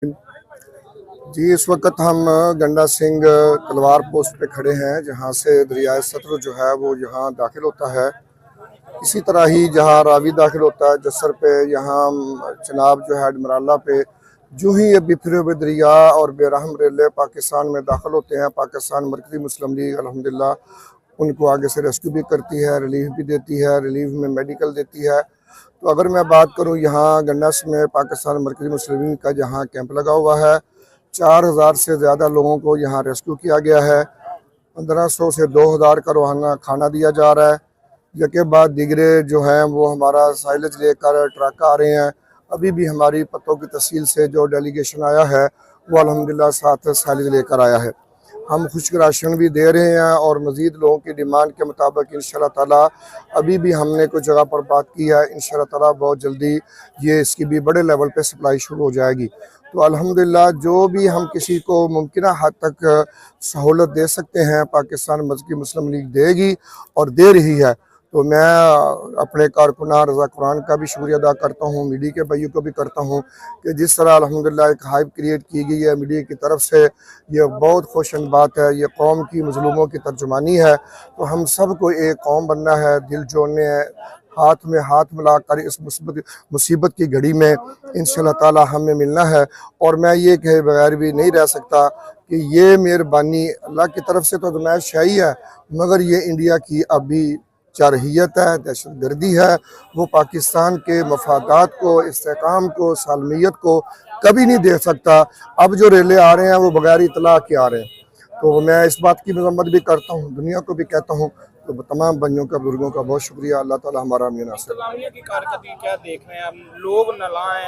जी, इस वक्त हम गंडा सिंह तलवार पोस्ट पे खड़े हैं, जहाँ से दरियाए सतलुज जो है वो यहाँ दाखिल होता है। इसी तरह ही जहाँ रावी दाखिल होता है जसर पे, यहाँ चनाब जो है डमराला पे, जो ही ये बिखरे हुए दरिया और बेरहम रेले पाकिस्तान में दाखिल होते हैं, पाकिस्तान मरकज़ी मुस्लिम लीग अल्हम्दुलिल्लाह उनको आगे से रेस्क्यू भी करती है, रिलीफ भी देती है, रिलीफ में मेडिकल देती है। तो अगर मैं बात करूँ यहाँ गंडस में पाकिस्तान मरकज़ी मुस्लिम लीग का जहाँ कैंप लगा हुआ है, 4000 से ज़्यादा लोगों को यहाँ रेस्क्यू किया गया है। 1500 से 2000 का रोहाना खाना दिया जा रहा है। यके बाद दिगरे जो हैं वो हमारा साइलेज लेकर ट्रक आ रहे हैं। अभी भी हमारी पत्तों की तहसील से जो डेलीगेशन आया है वो अल्हम्दुलिल्लाह साथ साइलेज लेकर आया है। हम खुश्क राशन भी दे रहे हैं और मज़ीद लोगों की डिमांड के मुताबिक इंशाअल्लाह ताला अभी भी हमने कुछ जगह पर बात की है, इंशाअल्लाह ताला बहुत जल्दी ये इसकी भी बड़े लेवल पे सप्लाई शुरू हो जाएगी। तो अल्हम्दुलिल्लाह जो भी हम किसी को मुमकिन हद तक सहूलत दे सकते हैं पाकिस्तान मज़हबी मुस्लिम लीग देगी और दे रही है। तो मैं अपने कारकुनान रज़ा कुरान का भी शुक्रिया अदा करता हूँ, मीडिया के भाइयों को भी करता हूँ कि जिस तरह अल्हम्दुलिल्लाह एक हाइप क्रिएट की गई है मीडिया की तरफ से, ये बहुत खुशन बात है। ये कौम की मज़लूमों की तर्जुमानी है। तो हम सब को एक कौम बनना है, दिल जोड़ने हैं, हाथ में हाथ मिलाकर इस मुसीबत की घड़ी में इंशाअल्लाह ताला हमें मिलना है। और मैं ये कहे बगैर भी नहीं रह सकता कि ये मेहरबानी अल्लाह की तरफ से तो नुमाइश है ही है, मगर ये इंडिया की अभी चारहियत है, दहशत गर्दी है। वो पाकिस्तान के मफादात को, इस्तेकाम को, सालमियत को कभी नहीं देख सकता। अब जो रेले आ रहे हैं वो बगैर इतला के आ रहे हैं। तो मैं इस बात की मजम्मत भी करता हूँ, दुनिया को भी कहता हूँ। तो तमाम भाइयों का, बुजुर्गों का बहुत शुक्रिया। अल्लाह ताला हमारा अमीन नासिर। इंतजामिया की कारकर्दगी क्या देख रहे हैं? अब लोग नालायक